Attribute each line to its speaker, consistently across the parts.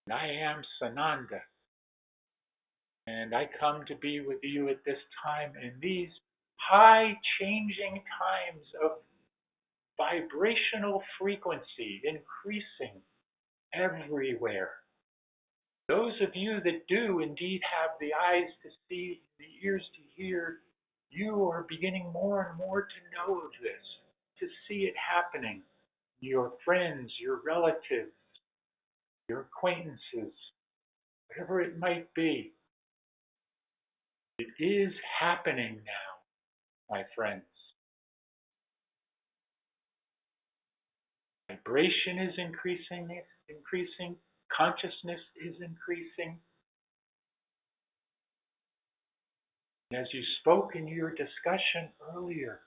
Speaker 1: And I am Sananda, and I come to be with you at this time in these high changing times of vibrational frequency increasing everywhere. Those of you that do indeed have the eyes to see, the ears to hear, you are beginning more and more to know of this, to see it happening. Your friends, your relatives, your acquaintances, whatever it might be. It is happening now, my friends. Vibration is increasing, consciousness is increasing. And as you spoke in your discussion earlier,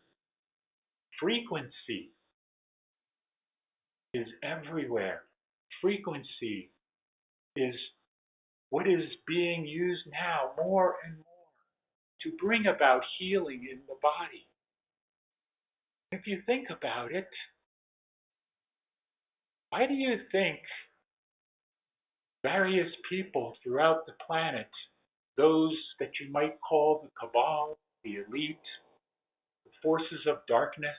Speaker 1: frequency is everywhere. Frequency is what is being used now more and more to bring about healing in the body. If you think about it, why do you think various people throughout the planet, those that you might call the cabal, the elite, the forces of darkness,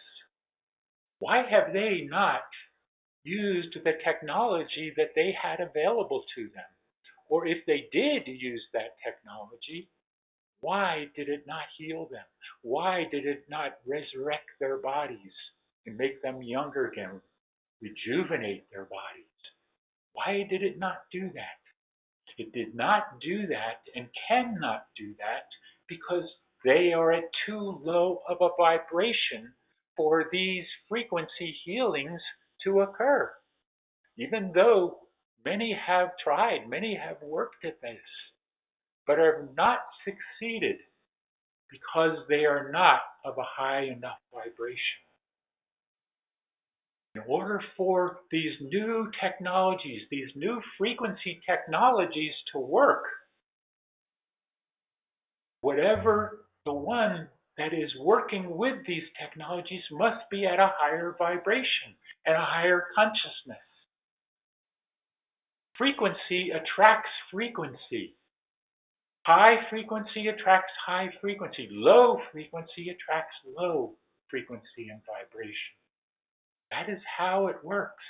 Speaker 1: why have they not used the technology that they had available to them? Or if they did use that technology, why did it not heal them? Why did it not resurrect their bodies and make them younger again, rejuvenate their bodies? Why did it not do that? It did not do that and cannot do that because they are at too low of a vibration for these frequency healings to occur. Even though many have tried, many have worked at this, but have not succeeded because they are not of a high enough vibration. In order for these new technologies, these new frequency technologies to work, whatever the one that is working with these technologies must be at a higher vibration and a higher consciousness. Frequency attracts frequency. High frequency attracts high frequency. Low frequency attracts low frequency and vibration. That is how it works.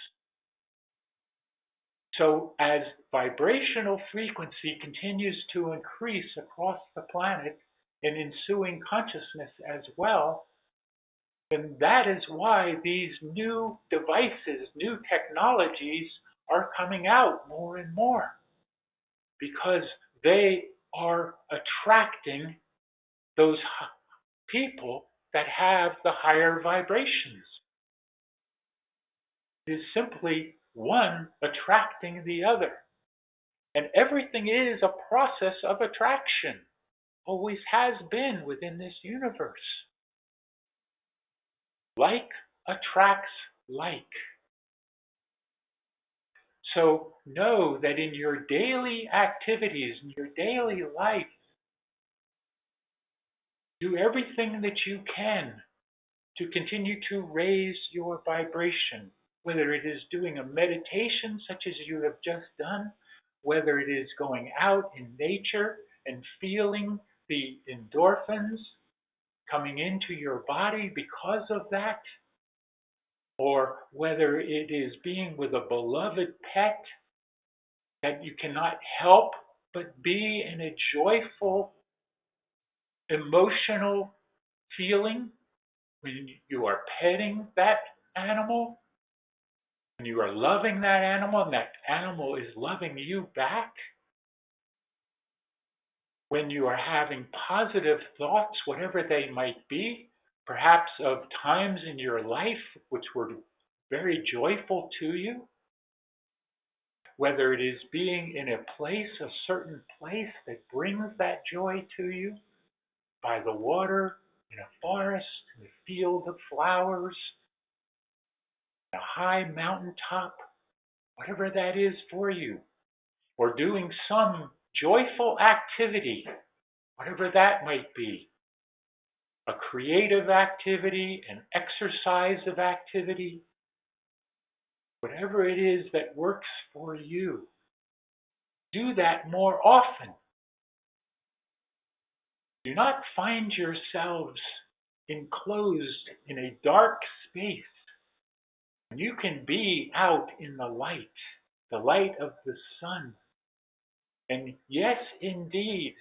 Speaker 1: So as vibrational frequency continues to increase across the planet in ensuing consciousness as well, then that is why these new devices, new technologies are coming out more and more, because they are attracting those people that have the higher vibrations. It is simply one attracting the other. And everything is a process of attraction, always has been within this universe. Like attracts like. So know that in your daily activities, in your daily life, do everything that you can to continue to raise your vibration, whether it is doing a meditation such as you have just done, whether it is going out in nature and feeling the endorphins coming into your body because of that, or whether it is being with a beloved pet that you cannot help but be in a joyful, emotional feeling when you are petting that animal, when you are loving that animal and that animal is loving you back, when you are having positive thoughts, whatever they might be, perhaps of times in your life which were very joyful to you, whether it is being in a place, a certain place that brings that joy to you, by the water, in a forest, in a field of flowers, a high mountaintop, whatever that is for you, or doing some joyful activity, whatever that might be, a creative activity, an exercise of activity, whatever it is that works for you. do that more often. Do not find yourselves enclosed in a dark space. You can be out in the light of the sun. And yes, indeed,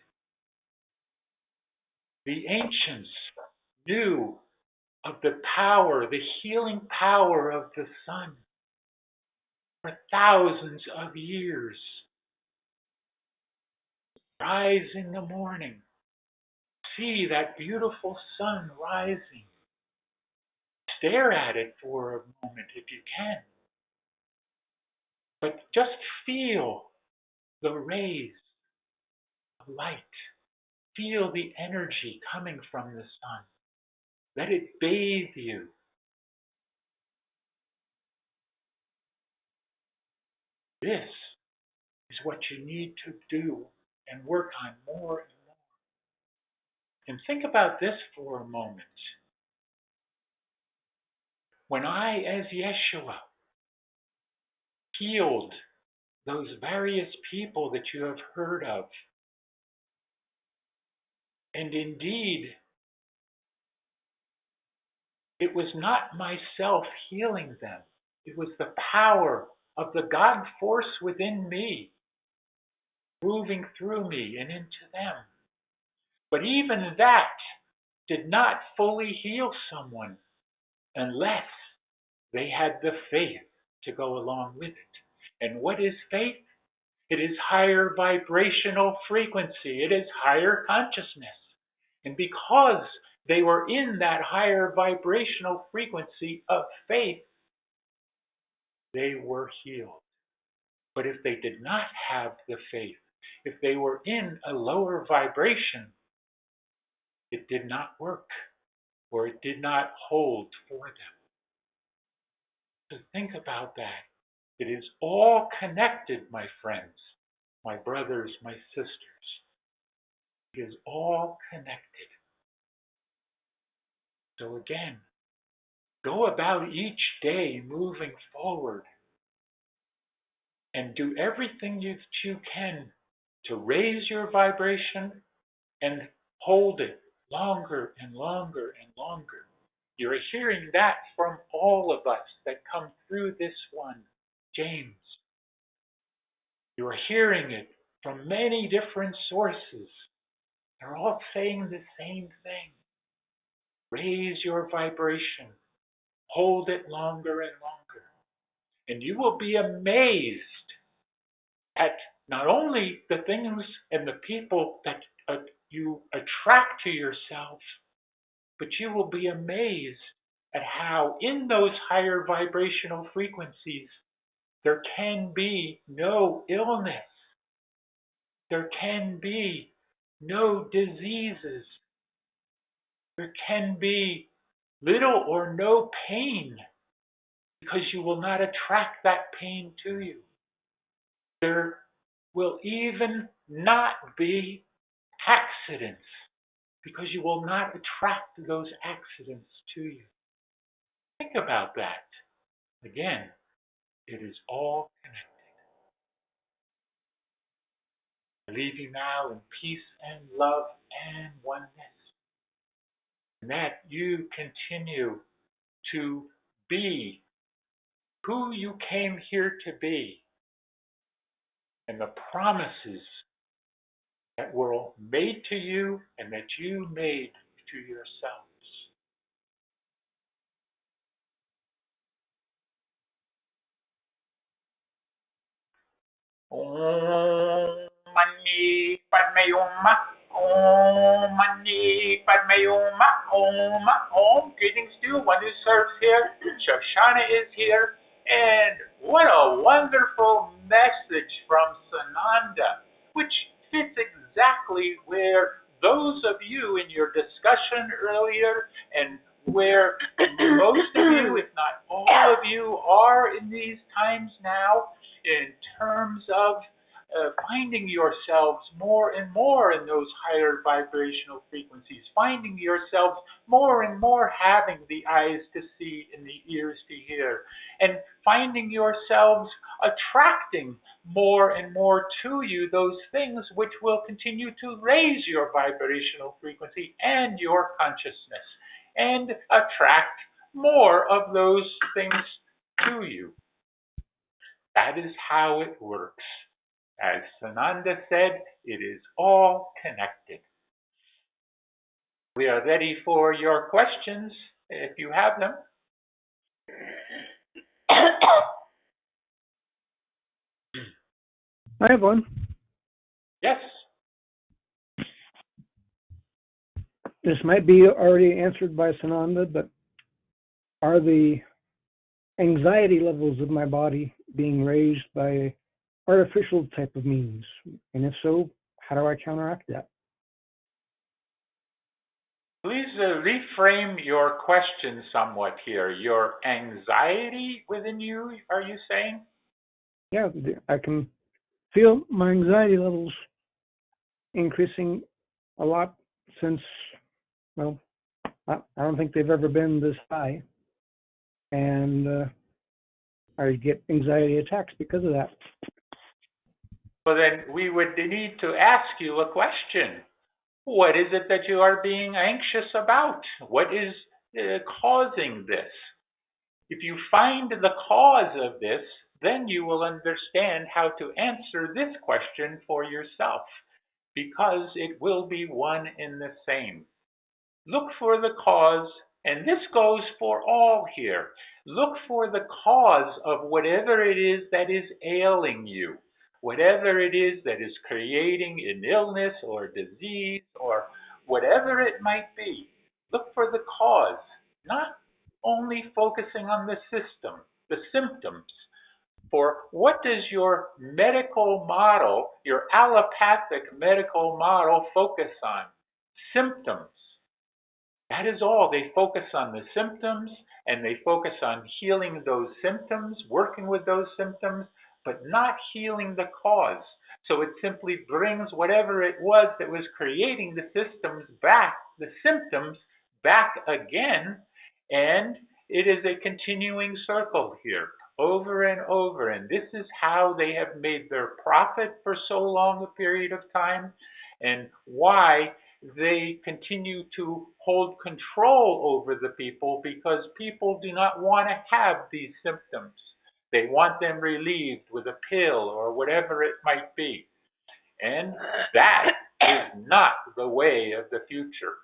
Speaker 1: the ancients knew of the power, the healing power of the sun for thousands of years. Rise in the morning, see that beautiful sun rising. Stare at it for a moment if you can. But just feel the rays of light. Feel the energy coming from the sun. Let it bathe you. This is what you need to do and work on more and more. And think about this for a moment. When I, as Yeshua, healed those various people that you have heard of, and indeed, it was not myself healing them. It was the power of the God force within me, moving through me and into them. But even that did not fully heal someone unless they had the faith to go along with it. And what is faith? It is higher vibrational frequency. It is higher consciousness. And because they were in that higher vibrational frequency of faith, they were healed. But if they did not have the faith, if they were in a lower vibration, it did not work, or it did not hold for them. So think about that. It is all connected, my friends, my brothers, my sisters. It is all connected. So again, go about each day moving forward and do everything that you can to raise your vibration and hold it longer and longer and longer. You're hearing that from all of us that come through this one, James. You're hearing it from many different sources. They're all saying the same thing. Raise your vibration. Hold it longer and longer. And you will be amazed at not only the things and the people that you attract to yourself, but you will be amazed at how in those higher vibrational frequencies there can be no illness. There can be no diseases. There can be little or no pain because you will not attract that pain to you. There will even not be accidents because you will not attract those accidents to you. Think about that. Again, it is all connected. I leave you now in peace and love and oneness. And that you continue to be who you came here to be, and the promises that were made to you and that you made to yourselves. Om Mani Padme Hum. Om Mani Padme Hum. Om. Greetings to one who serves here. Shoshana is here. And what a wonderful message from Sananda, which fits exactly where those of you in your discussion earlier and where most of you, if not all of you, are in these times now in terms of finding yourselves more and more in those higher vibrational frequencies, finding yourselves more and more having the eyes to see and the ears to hear, and finding yourselves attracting more and more to you those things which will continue to raise your vibrational frequency and your consciousness and attract more of those things to you. That is how it works. As Sananda said, it is all connected. We are ready for your questions if you have them.
Speaker 2: I have one.
Speaker 1: Yes.
Speaker 2: This might be already answered by Sananda, but are the anxiety levels of my body being raised by artificial type of means? And if so, how do I counteract that?
Speaker 1: Please reframe your question somewhat here. Your anxiety within you, are you saying?
Speaker 2: Yeah, I can feel my anxiety levels increasing a lot since, well, I don't think they've ever been this high. And I get anxiety attacks because of that.
Speaker 1: Well, then we would need to ask you a question. What is it that you are being anxious about? What is causing this? If you find the cause of this, then you will understand how to answer this question for yourself, because it will be one and the same. Look for the cause, and this goes for all here. Look for the cause of whatever it is that is ailing you, whatever it is that is creating an illness or disease or whatever it might be. Look for the cause, not only focusing on the system, the symptoms. For what does your medical model, your allopathic medical model, focus on? Symptoms. That is all. They focus on the symptoms and they focus on healing those symptoms, working with those symptoms, but not healing the cause. So it simply brings whatever it was that was creating the systems back, the symptoms back again, and it is a continuing circle here, over and over. And this is how they have made their profit for so long a period of time, and why they continue to hold control over the people, because people do not want to have these symptoms. They want them relieved with a pill or whatever it might be. And that is not the way of the future.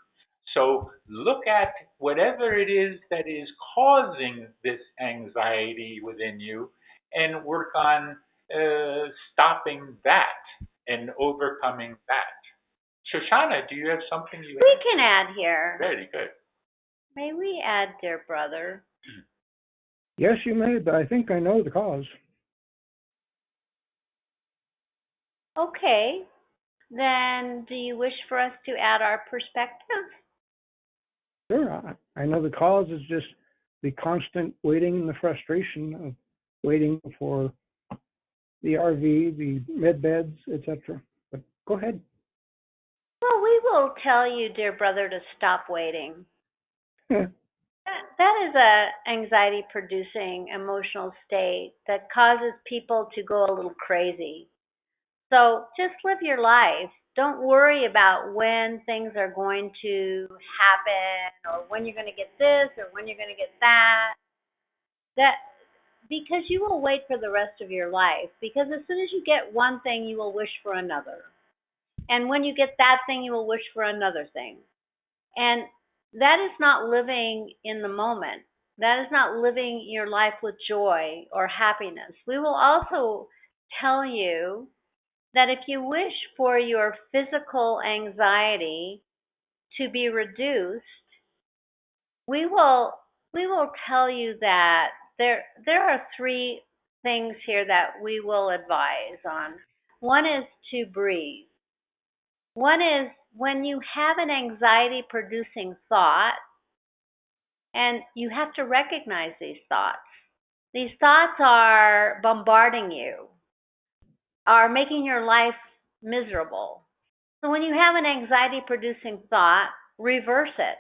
Speaker 1: So look at whatever it is that is causing this anxiety within you and work on stopping that and overcoming that. Shoshana, do you have something you
Speaker 3: We can add here.
Speaker 1: Very good.
Speaker 3: May we add, dear brother?
Speaker 2: Yes, you may, but I think I know the cause.
Speaker 3: Okay. Then do you wish for us to add our perspective?
Speaker 2: Sure, I know the cause is just the constant waiting and the frustration of waiting for the RV, the med beds, etc. But go ahead.
Speaker 3: Well, we will tell you, dear brother, to stop waiting. That is a anxiety-producing emotional state that causes people to go a little crazy. So just live your life. Don't worry about when things are going to happen or when you're going to get this or when you're going to get that. Because you will wait for the rest of your life. Because as soon as you get one thing, you will wish for another. And when you get that thing, you will wish for another thing. And that is not living in the moment. That is not living your life with joy or happiness. We will also tell you that if you wish for your physical anxiety to be reduced, we will tell you that there are three things here that we will advise on. One is to breathe. One is when you have an anxiety producing thought, and you have to recognize these thoughts. These thoughts are bombarding you. are making your life miserable. So when you have an anxiety producing thought, reverse it.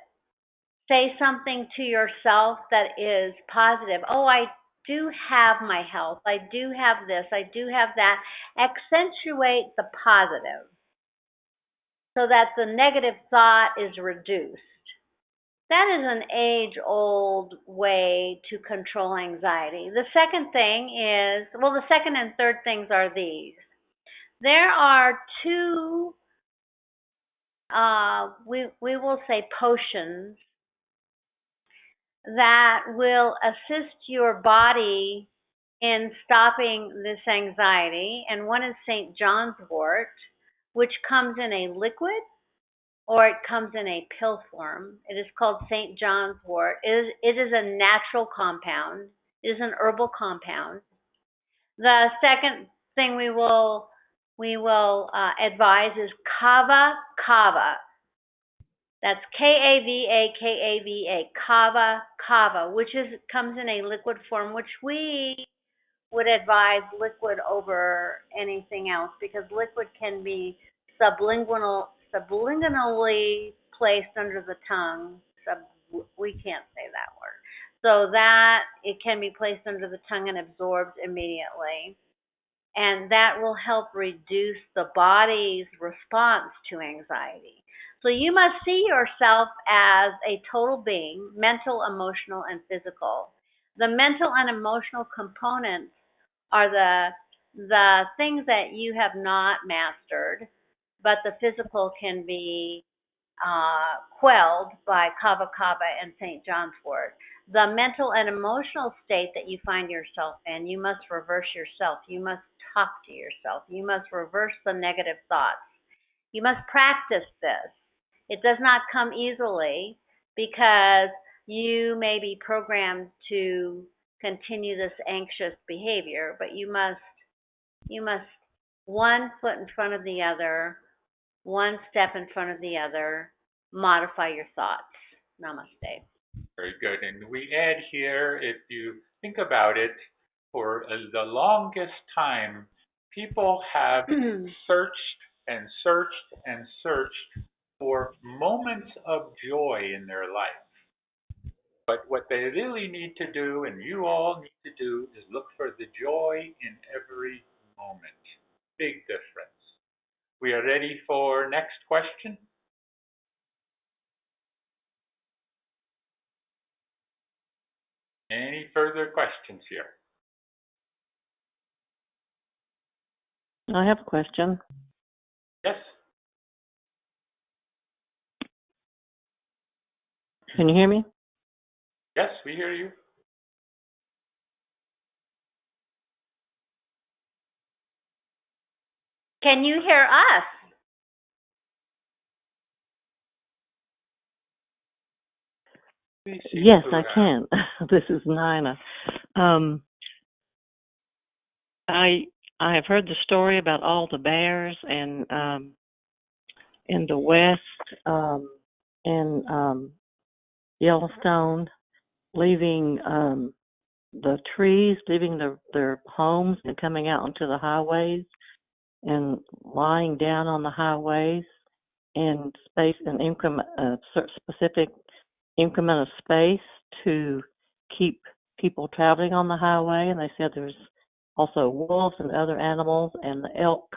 Speaker 3: Say something to yourself that is positive. Oh, I do have my health. I do have this. I do have that. Accentuate the positive so that the negative thought is reduced. That is an age-old way to control anxiety. The second thing is, well, the second and third things are these. There are two, we will say potions that will assist your body in stopping this anxiety. And one is St. John's wort, which comes in a liquid or it comes in a pill form. It is called St. John's wort. It is a natural compound. It is an herbal compound. The second thing we will advise is kava kava. That's Kava, kava kava, which comes in a liquid form, which we would advise liquid over anything else because liquid can be sublingually placed under the tongue. We can't say that word. So that it can be placed under the tongue and absorbed immediately. And that will help reduce the body's response to anxiety. So you must see yourself as a total being, mental, emotional, and physical. The mental and emotional components are the things that you have not mastered, but the physical can be quelled by Kava Kava and St. John's wort. The mental and emotional state that you find yourself in, you must reverse yourself. You must talk to yourself. You must reverse the negative thoughts. You must practice this. It does not come easily because you may be programmed to continue this anxious behavior, but you must one foot in front of the other, one step in front of the other, modify your thoughts. Namaste.
Speaker 1: Very good. And we add here, if you think about it, for the longest time, people have searched and searched and searched for moments of joy in their life. But what they really need to do, and you all need to do, is look for the joy in every moment. Big difference. We are ready for next question. Any further questions here?
Speaker 4: I have a question.
Speaker 1: Yes.
Speaker 4: Can you hear me?
Speaker 1: Yes, we hear you.
Speaker 3: Can you hear us?
Speaker 4: Yes, I can. This is Nina. I have heard the story about all the bears and in the West in Yellowstone leaving the trees, leaving their homes and coming out onto the highways and lying down on the highways in space and specific increment of space to keep people traveling on the highway. And they said there's also wolves and other animals, and the elk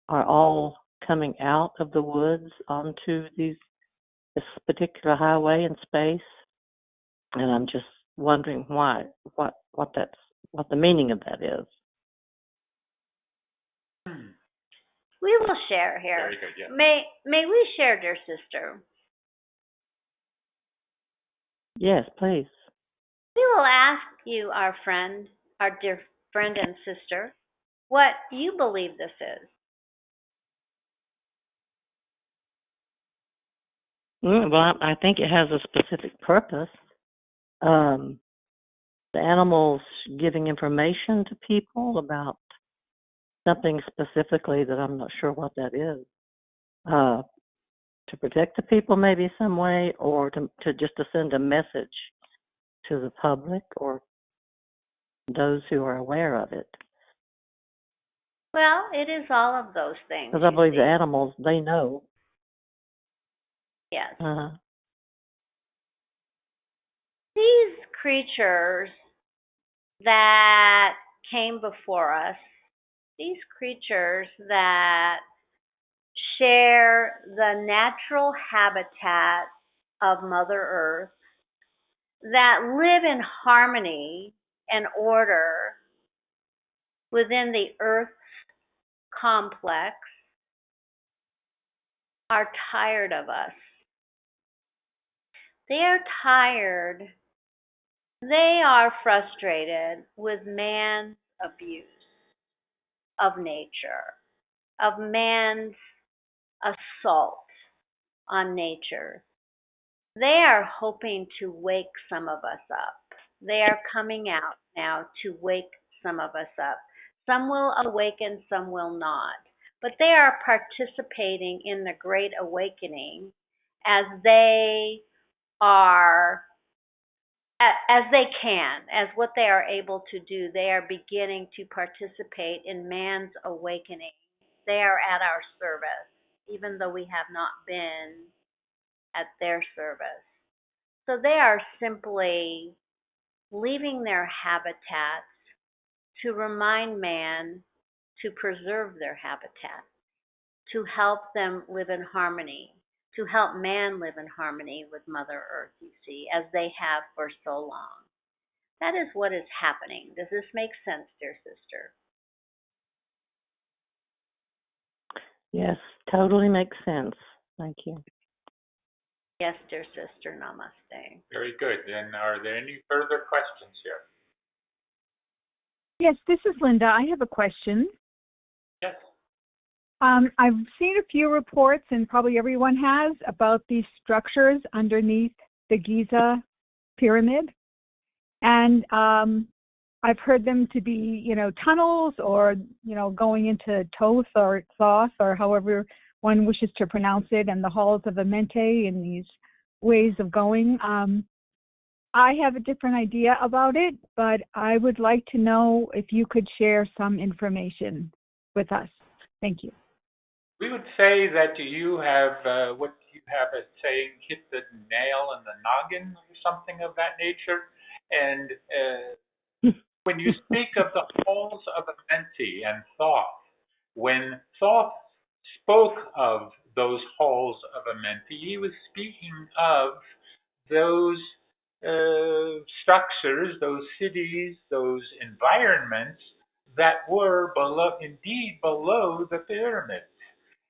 Speaker 4: are all coming out of the woods onto this particular highway in space. And I'm just wondering what the meaning of that is.
Speaker 3: We will share here.
Speaker 1: Very good, yeah.
Speaker 3: May we share, dear sister?
Speaker 4: Yes, please.
Speaker 3: We will ask you, our friend, our dear friend and sister, what you believe this is.
Speaker 4: Well, I think it has a specific purpose. The animals giving information to people about something specifically that I'm not sure what that is. To protect the people maybe some way, or to just to send a message to the public or those who are aware of it.
Speaker 3: Well, it is all of those things.
Speaker 4: Because I
Speaker 3: You
Speaker 4: believe
Speaker 3: see.
Speaker 4: the animals, they know.
Speaker 3: Yes.
Speaker 4: Uh-huh.
Speaker 3: These creatures that came before us, these creatures that share the natural habitat of Mother Earth, that live in harmony and order within the Earth's complex, are tired of us. They are tired. They are frustrated with man's abuse of nature, of man's assault on nature. They are hoping to wake some of us up. They are coming out now to wake some of us up. Some will awaken, some will not. But they are participating in the Great Awakening as they are, as they can, as what they are able to do. They are beginning to participate in man's awakening. They are at our service, even though we have not been at their service. So they are simply leaving their habitats to remind man to preserve their habitat, to help them live in harmony, to help man live in harmony with Mother Earth, you see, as they have for so long. That is what is happening. Does this make sense, dear sister?
Speaker 4: Yes, totally makes sense. Thank you.
Speaker 3: Yes, dear sister. Namaste.
Speaker 1: Very good. And are there any further questions here?
Speaker 5: Yes, this is Linda. I have a question.
Speaker 1: Yes.
Speaker 5: I've seen a few reports, and probably everyone has, about these structures underneath the Giza pyramid. And I've heard them to be, tunnels or, going into Thoth or Thoth or however one wishes to pronounce it, and the halls of Amente and these ways of going. I have a different idea about it, but I would like to know if you could share some information with us. Thank you.
Speaker 1: We would say that you have what you have as saying hit the nail in the noggin or something of that nature. And when you speak of the halls of Amenti and Thoth, when Thoth spoke of those halls of Amenti, he was speaking of those structures, those cities, those environments that were below, indeed below the pyramids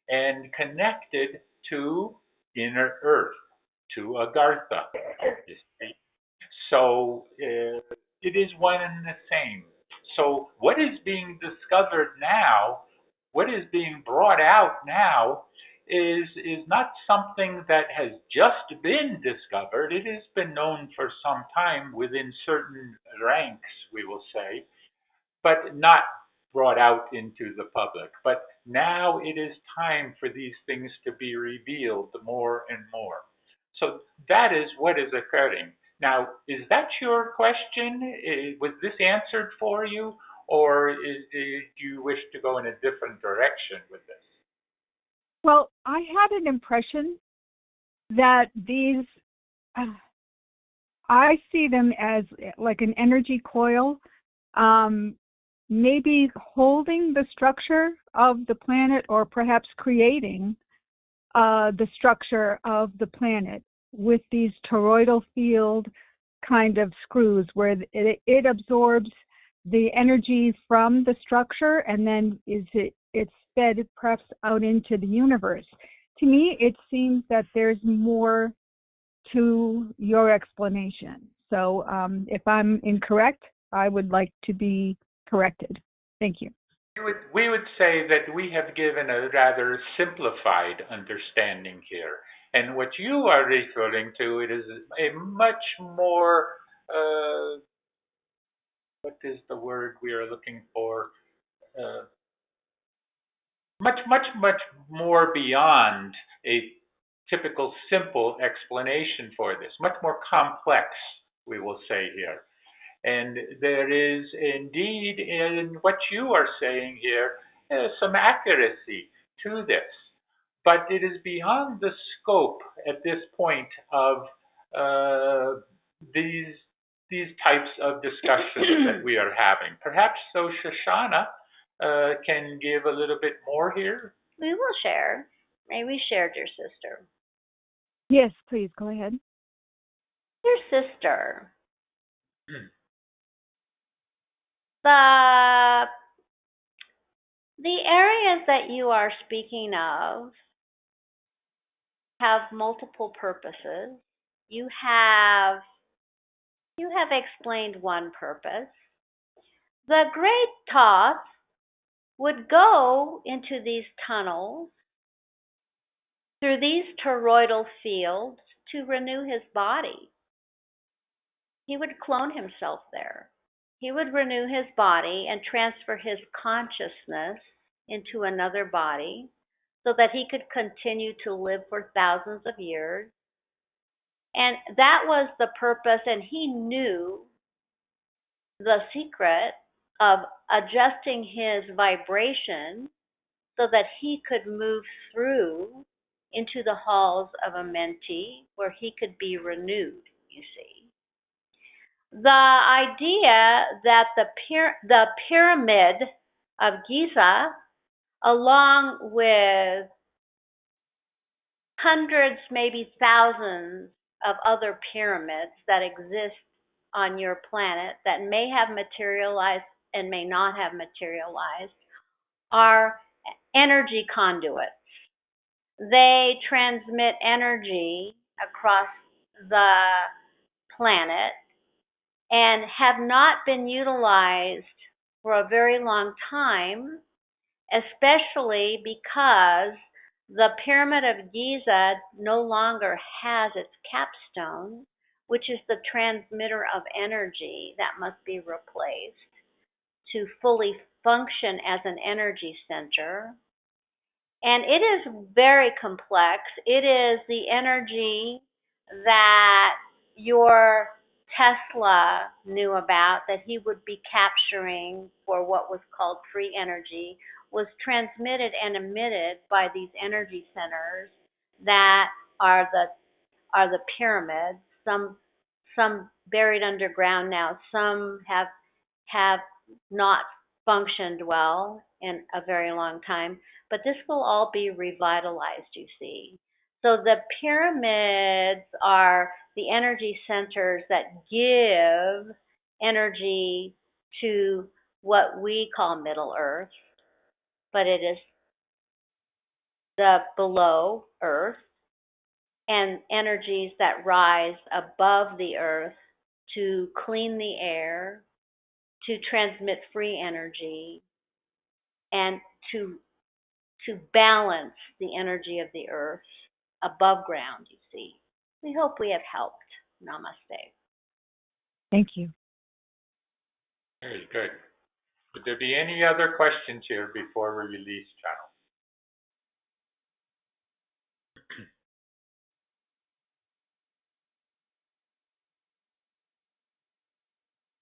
Speaker 1: and connected to inner earth, to Agartha. So it is one and the same. So what is being discovered now, what is being brought out now, is not something that has just been discovered. It has been known for some time within certain ranks, we will say, but not brought out into the public. But now it is time for these things to be revealed more and more. So that is what is occurring. Now, is that your question? Was this answered for you? Or do you wish to go in a different direction with this?
Speaker 5: Well, I had an impression that these, I see them as like an energy coil, maybe holding the structure of the planet or perhaps creating the structure of the planet with these toroidal field kind of screws where it absorbs the energy from the structure and then it's fed perhaps out into the universe. To me, it seems that there's more to your explanation. So if I'm incorrect, I would like to be corrected. Thank you.
Speaker 1: We would say that we have given a rather simplified understanding here. And what you are referring to, it is a much more, what is the word we are looking for? Much more beyond a typical simple explanation for this, much more complex, we will say here. And there is indeed, in what you are saying here, some accuracy to this, but it is beyond the scope at this point of uh, these these types of discussions that we are having. Perhaps so, Shoshana can give a little bit more here.
Speaker 3: We will share. Maybe we shared your sister.
Speaker 5: Yes, please go ahead.
Speaker 3: Your sister. The the areas that you are speaking of have multiple purposes. You have explained one purpose. The great Thoth would go into these tunnels through these toroidal fields to renew his body. He would clone himself there. He would renew his body and transfer his consciousness into another body so that he could continue to live for thousands of years. And that was the purpose, and he knew the secret of adjusting his vibration so that he could move through into the halls of Amenti where he could be renewed, you see. The idea that the pyramid of Giza, along with hundreds, maybe thousands of other pyramids that exist on your planet that may have materialized and may not have materialized, are energy conduits. They transmit energy across the planet and have not been utilized for a very long time, especially because the Pyramid of Giza no longer has its capstone, which is the transmitter of energy that must be replaced to fully function as an energy center. And it is very complex. It is the energy that your Tesla knew about, that he would be capturing for what was called free energy, was transmitted and emitted by these energy centers that are the pyramids. Some buried underground now. Some have not functioned well in a very long time. But this will all be revitalized, you see. So the pyramids are the energy centers that give energy to what we call Middle Earth, but it is the below Earth, and energies that rise above the Earth to clean the air, to transmit free energy, and to balance the energy of the earth above ground, you see. We hope we have helped. Namaste.
Speaker 5: Thank you.
Speaker 1: Very good. Would there be any other questions here before we release channel?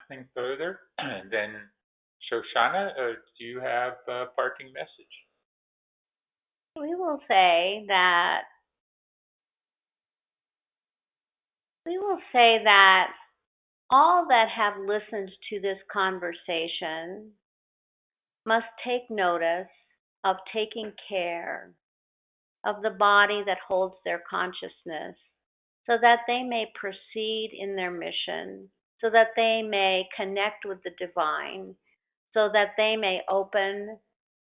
Speaker 1: Nothing further? And then, Shoshana, do you have a parting message?
Speaker 3: We will say that all that have listened to this conversation must take notice of taking care of the body that holds their consciousness so that they may proceed in their mission, so that they may connect with the divine, so that they may open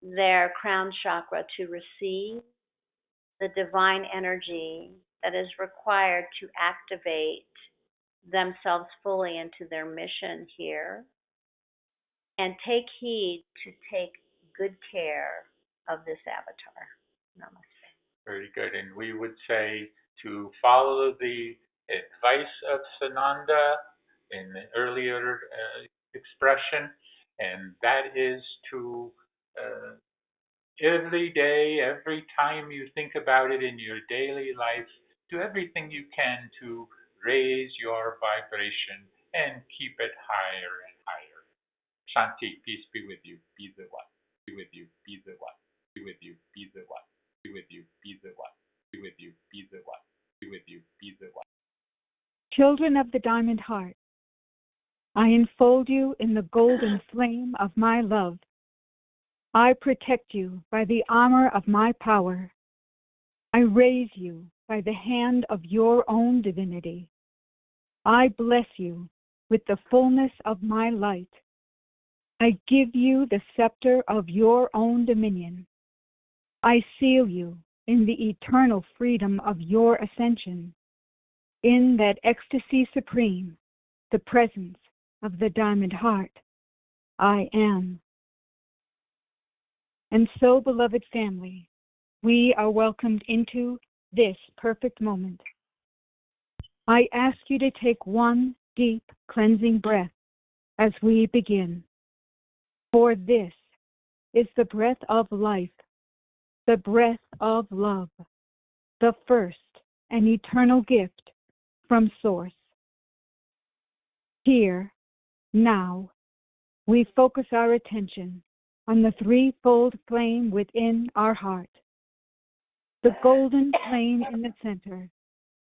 Speaker 3: their crown chakra to receive the divine energy that is required to activate themselves fully into their mission here, and take heed to take good care of this avatar. Namaste.
Speaker 1: Very good. And we would say to follow the advice of Sananda in the earlier expression, and that is to every day, every time you think about it in your daily life, do everything you can to raise your vibration and keep it higher and higher. Shanti, peace be with you. Be the one. Be with you. Be the one. Be with you. Be the one. Be with you. Be the one. Be with you. Be the one. Be with you. Be the one.
Speaker 5: Children of the diamond heart, I enfold you in the golden flame of my love. I protect you by the armor of my power. I raise you by the hand of your own divinity. I bless you with the fullness of my light. I give you the scepter of your own dominion. I seal you in the eternal freedom of your ascension, in that ecstasy supreme, the presence of the diamond heart. I am. And so, beloved family, we are welcomed into this perfect moment. I ask you to take one deep cleansing breath as we begin. For this is the breath of life, the breath of love, the first and eternal gift from Source. Here, now, we focus our attention on the threefold flame within our heart. The golden flame in the center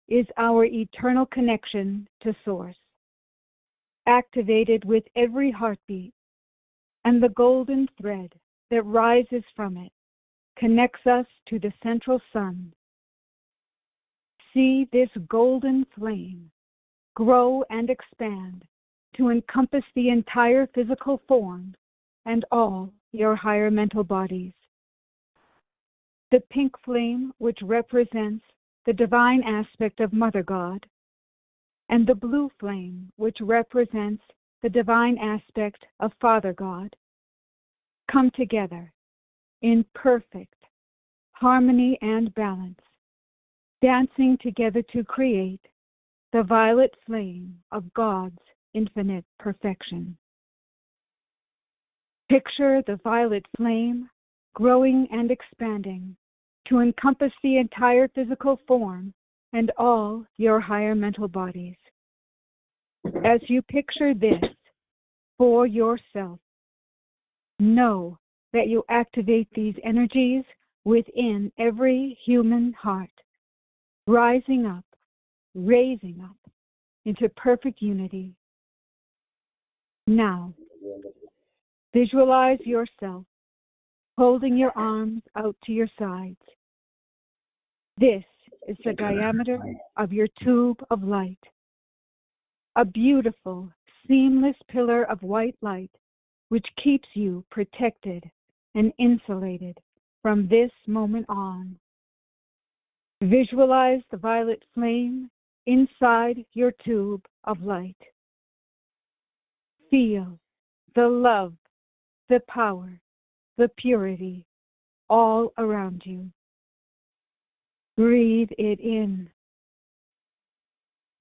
Speaker 5: is our eternal connection to Source, activated with every heartbeat, and the golden thread that rises from it connects us to the central sun. See this golden flame grow and expand to encompass the entire physical form and all your higher mental bodies. The pink flame, which represents the divine aspect of Mother God, and the blue flame, which represents the divine aspect of Father God, come together in perfect harmony and balance, dancing together to create the violet flame of God's infinite perfection. Picture the violet flame growing and expanding to encompass the entire physical form and all your higher mental bodies. As you picture this for yourself, know that you activate these energies within every human heart, rising up, raising up into perfect unity. Now, visualize yourself holding your arms out to your sides. This is the diameter of your tube of light, a beautiful, seamless pillar of white light which keeps you protected and insulated from this moment on. Visualize the violet flame inside your tube of light. Feel the love, the power, the purity all around you. Breathe it in.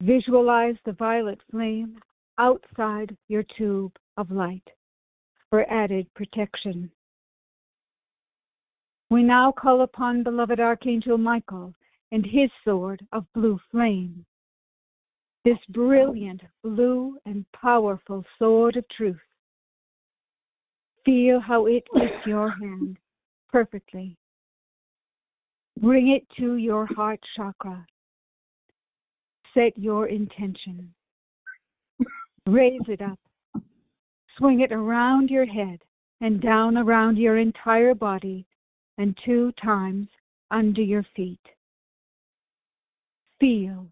Speaker 5: Visualize the violet flame outside your tube of light for added protection. We now call upon beloved Archangel Michael and his sword of blue flame. This brilliant blue and powerful sword of truth. Feel how it grips your hand perfectly. Bring it to your heart chakra. Set your intention. Raise it up. Swing it around your head and down around your entire body and 2 times under your feet. Feel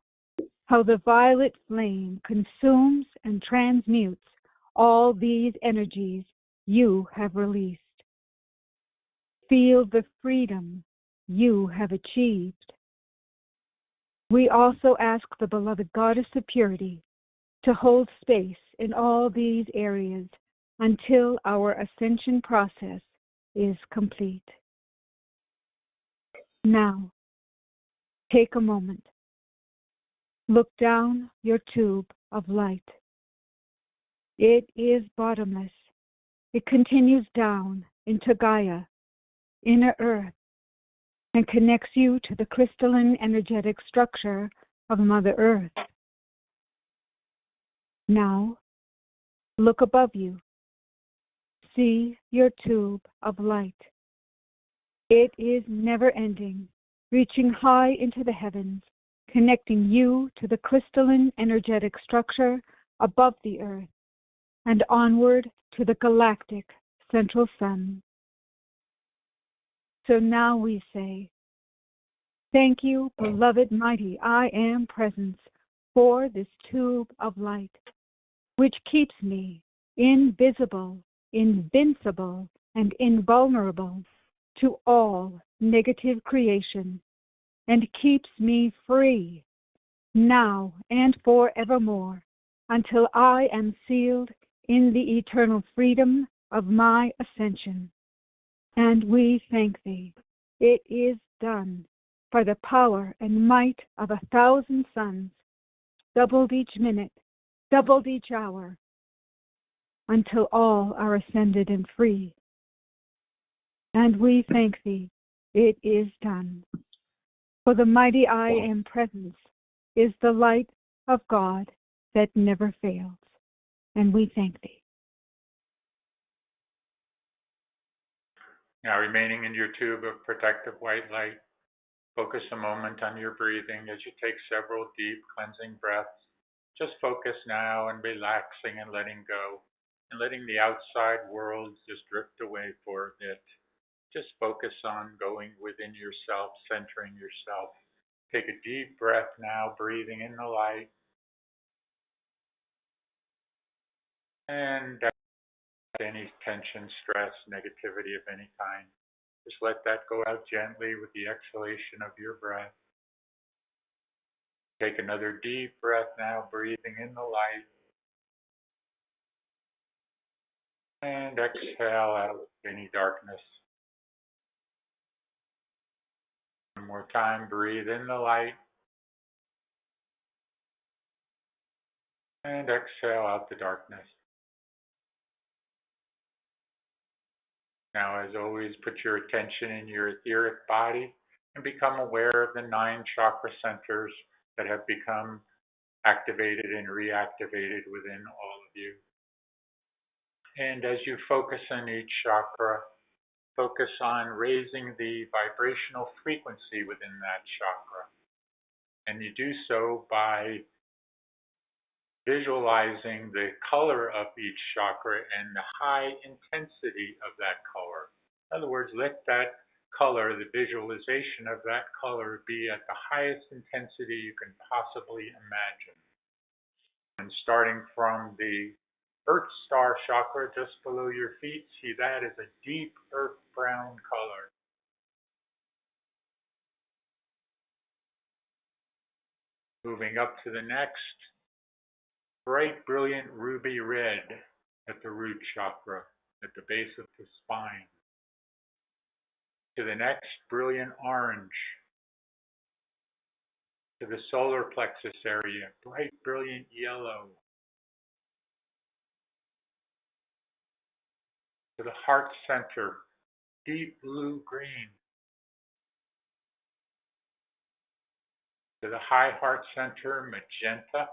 Speaker 5: how the violet flame consumes and transmutes all these energies you have released. Feel the freedom you have achieved. We also ask the beloved Goddess of Purity to hold space in all these areas until our ascension process is complete. Now, take a moment. Look down your tube of light. It is bottomless. It continues down into Gaia, inner earth, and connects you to the crystalline energetic structure of Mother Earth. Now, look above you. see your tube of light. It is never ending, reaching high into the heavens, connecting you to the crystalline energetic structure above the earth and onward to the galactic central sun. So now we say, thank you, beloved mighty I Am Presence, for this tube of light, which keeps me invisible, invincible, and invulnerable to all negative creation, and keeps me free, now and forevermore, until I am sealed in the eternal freedom of my ascension. And we thank thee. It is done, for the power and might of 1,000 suns, doubled each minute, doubled each hour, until all are ascended and free. And we thank thee. It is done. For the mighty I Am Presence is the light of God that never fails. And we thank thee.
Speaker 1: Now, remaining in your tube of protective white light, focus a moment on your breathing as you take several deep cleansing breaths. Just focus now on relaxing and letting go, and letting the outside world just drift away for a bit. Just focus on going within yourself, centering yourself. Take a deep breath now, breathing in the light. And any tension, stress, negativity of any kind, just let that go out gently with the exhalation of your breath. Take another deep breath now, breathing in the light. And exhale out any darkness. One more time, breathe in the light. And exhale out the darkness. Now, as always, put your attention in your etheric body and become aware of the 9 chakra centers that have become activated and reactivated within all of you. And as you focus on each chakra, focus on raising the vibrational frequency within that chakra. And you do so by visualizing the color of each chakra and the high intensity of that color. In other words, let that color, the visualization of that color, be at the highest intensity you can possibly imagine. And starting from the Earth Star chakra just below your feet, see that as a deep earth brown color. Moving up to the next, bright, brilliant ruby red at the root chakra, at the base of the spine. To the next, brilliant orange. To the solar plexus area, bright, brilliant yellow. To the heart center, deep blue-green. To the high heart center, magenta.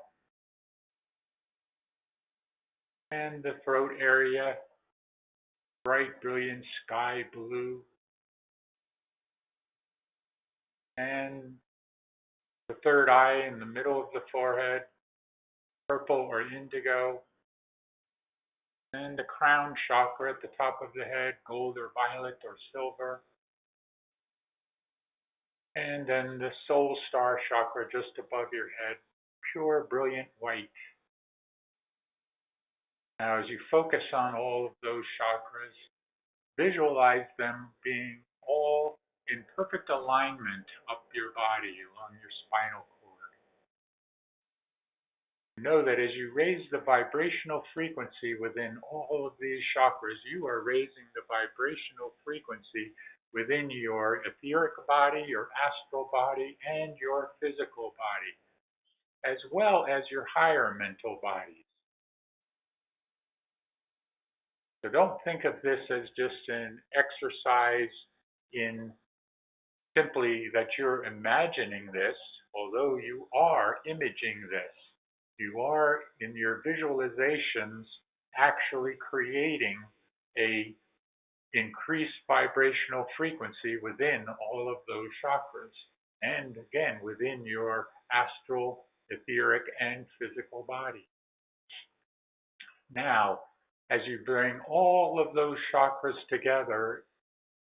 Speaker 1: And the throat area, bright, brilliant sky blue. And the third eye in the middle of the forehead, purple or indigo. And the crown chakra at the top of the head, gold or violet or silver. And then the soul star chakra just above your head, pure, brilliant white. Now, as you focus on all of those chakras, visualize them being all in perfect alignment up your body, along your spinal cord. Know that as you raise the vibrational frequency within all of these chakras, you are raising the vibrational frequency within your etheric body, your astral body, and your physical body, as well as your higher mental bodies. So don't think of this as just an exercise in simply that you're imagining this, although you are imaging this. You are, in your visualizations, actually creating a increased vibrational frequency within all of those chakras. And again, within your astral, etheric, and physical body. Now, as you bring all of those chakras together,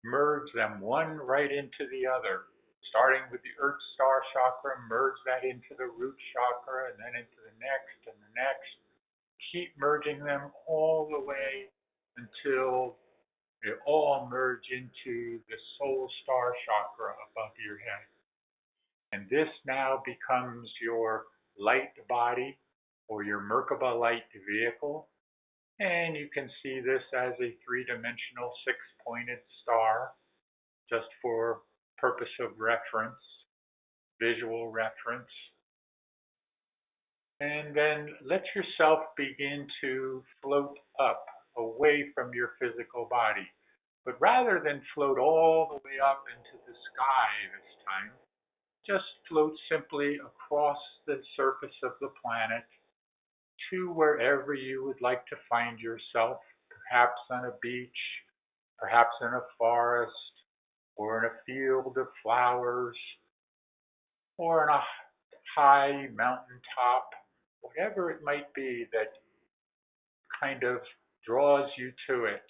Speaker 1: merge them one right into the other, starting with the Earth Star chakra, merge that into the root chakra, and then into the next and the next. Keep merging them all the way until they all merge into the soul star chakra above your head. And this now becomes your light body or your Merkaba light vehicle. And you can see this as a three-dimensional six-pointed star just for purpose of reference, visual reference. And then let yourself begin to float up away from your physical body. But rather than float all the way up into the sky this time, just float simply across the surface of the planet to wherever you would like to find yourself, perhaps on a beach, perhaps in a forest, or in a field of flowers, or on a high mountain top, whatever it might be that kind of draws you to it.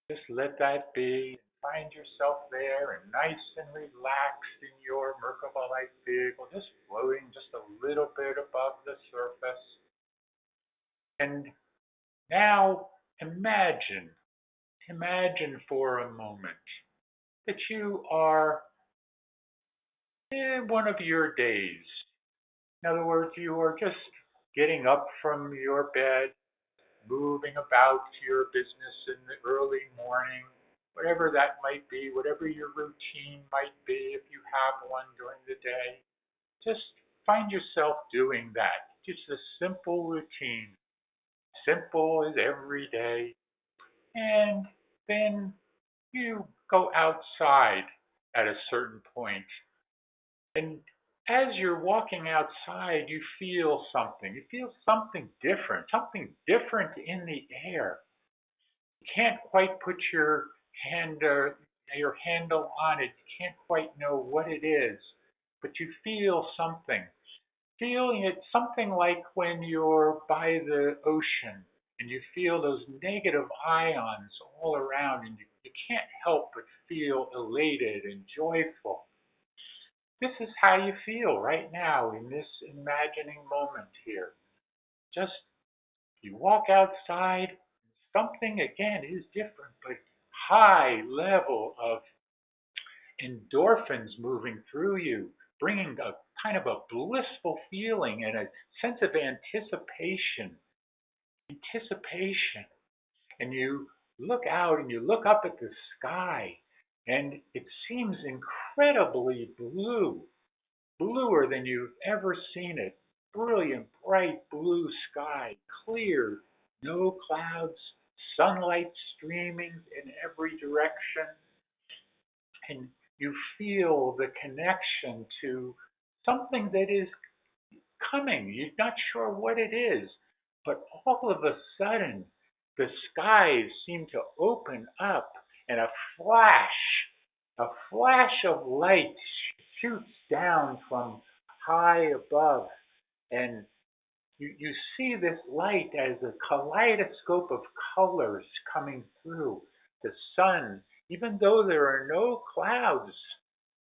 Speaker 1: Just let that be. Find yourself there and nice and relaxed in your Merkaba light vehicle, just floating just a little bit above the surface. And now imagine for a moment that you are in one of your days. In other words, you are just getting up from your bed, moving about your business in the early morning, whatever that might be, whatever your routine might be, if you have one during the day. Just find yourself doing that. Just a simple routine, simple as every day. And then you go outside at a certain point. And as you're walking outside, you feel something. You feel something different in the air. You can't quite put your handle on it. You can't quite know what it is, but you feel something. Feeling it something like when you're by the ocean and you feel those negative ions all around, and you can't help but feel elated and joyful. This is how you feel right now in this imagining moment here. Just you walk outside, something again is different, but high level of endorphins moving through you, bringing a kind of a blissful feeling and a sense of anticipation. And you look out and you look up at the sky, and it seems incredibly blue, bluer than you've ever seen it. Brilliant, bright blue sky, clear, no clouds, sunlight streaming in every direction. And you feel the connection to something that is coming. You're not sure what it is, but all of a sudden, the skies seem to open up, and a flash of light shoots down from high above, and you see this light as a kaleidoscope of colors coming through. The sun, even though there are no clouds,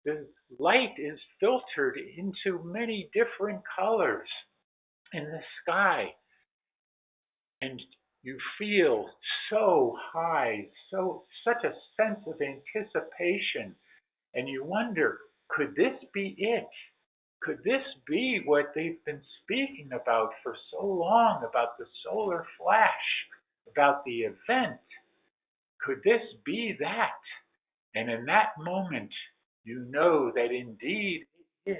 Speaker 1: the light is filtered into many different colors in the sky. And you feel so high, such a sense of anticipation. And you wonder, could this be it? Could this be what they've been speaking about for so long, about the solar flash, about the event? Could this be that? And in that moment, you know that indeed it is.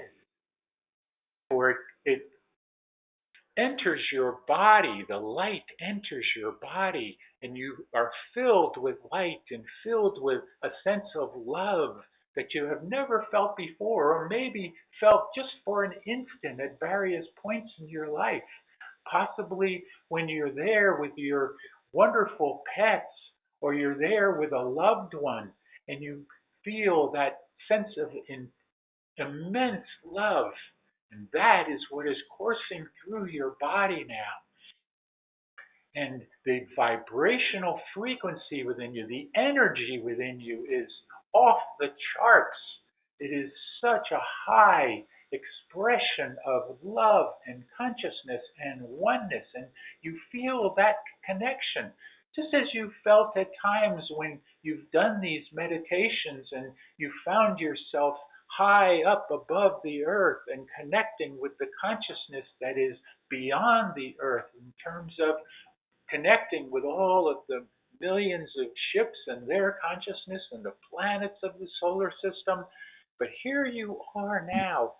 Speaker 1: For it enters your body, the light enters your body, and you are filled with light and filled with a sense of love that you have never felt before, or maybe felt just for an instant at various points in your life. Possibly when you're there with your wonderful pets, or you're there with a loved one and you feel that sense of immense love. And that is what is coursing through your body now. And the vibrational frequency within you, the energy within you is off the charts. It is such a high expression of love and consciousness and oneness. And you feel that connection, just as you felt at times when you've done these meditations and you found yourself high up above the earth and connecting with the consciousness that is beyond the earth in terms of connecting with all of the millions of ships and their consciousness and the planets of the solar system. But here you are now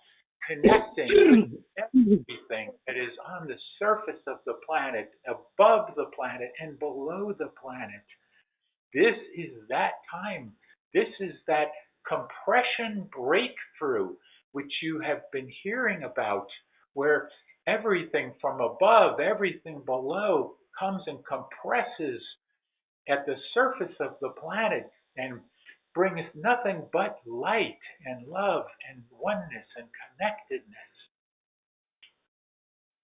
Speaker 1: connecting with everything that is on the surface of the planet, above the planet, and below the planet. This is that time. This is that compression breakthrough which you have been hearing about, where everything from above, everything below comes and compresses at the surface of the planet and brings nothing but light and love and oneness and connectedness.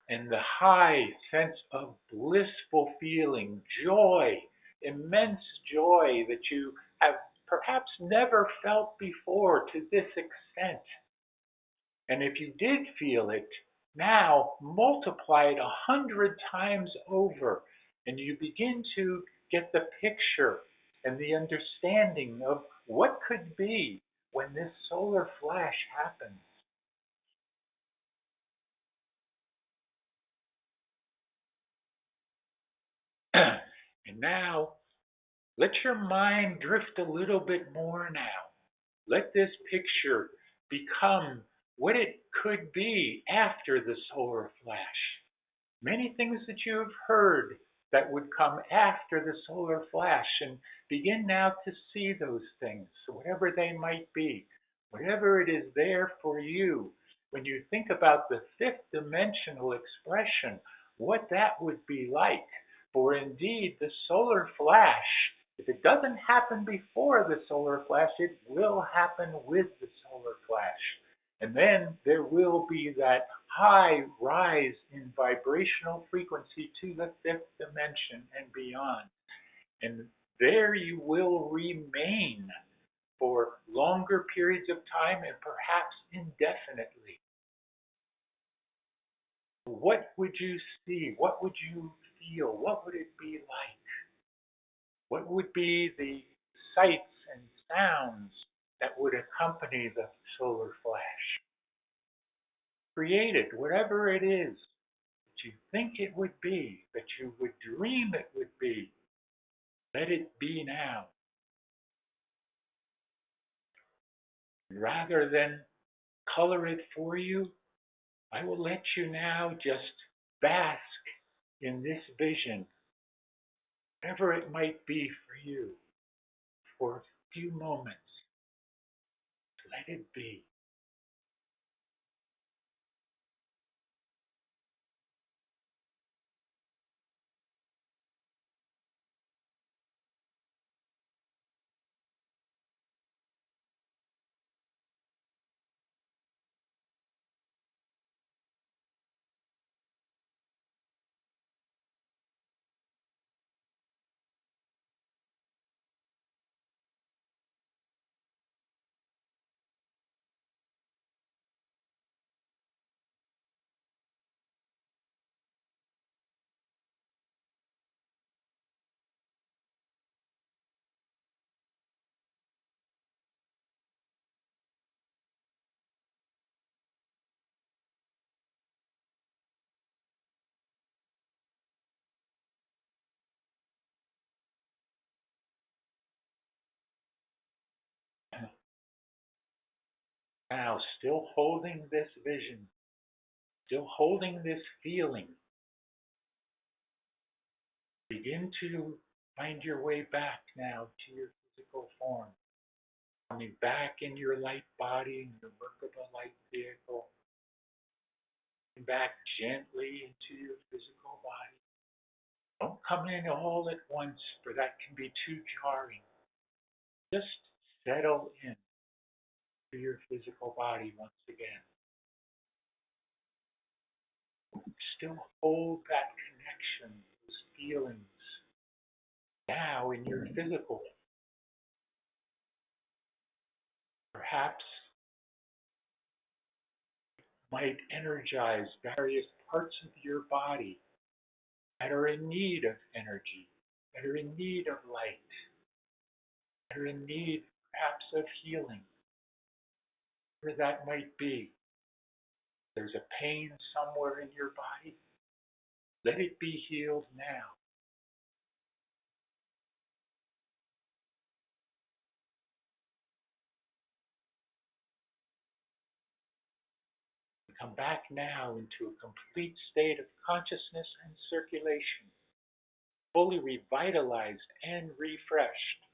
Speaker 1: And the high sense of blissful feeling, joy, immense joy that you have perhaps never felt before to this extent. And if you did feel it, now multiply it 100 times over, and you begin to get the picture and the understanding of what could be when this solar flash happens. And now, let your mind drift a little bit more now. Let this picture become what it could be after the solar flash. Many things that you have heard that would come after the solar flash, and begin now to see those things, whatever they might be, whatever it is there for you. When you think about the fifth dimensional expression, what that would be like. For indeed, the solar flash, if it doesn't happen before the solar flash, it will happen with the solar flash. And then there will be that high rise in vibrational frequency to the fifth dimension and beyond. And there you will remain for longer periods of time and perhaps indefinitely. What would you see? What would you feel? What would it be like? What would be the sights and sounds that would accompany the solar flash? Create it, whatever it is that you think it would be, that you would dream it would be. Let it be now. Rather than color it for you, I will let you now just bask in this vision, whatever it might be for you, for a few moments. Let it be. Now, still holding this vision, still holding this feeling, begin to find your way back now to your physical form. Coming back in your light body, in your Merkaba light vehicle. Coming back gently into your physical body. Don't come in all at once, for that can be too jarring. Just settle in to your physical body once again. Still hold that connection, those feelings, now in your physical. Perhaps might energize various parts of your body that are in need of energy, that are in need of light, that are in need perhaps of healing, whatever that might be. There's a pain somewhere in your body. Let it be healed now. Come back now into a complete state of consciousness and circulation, fully revitalized and refreshed.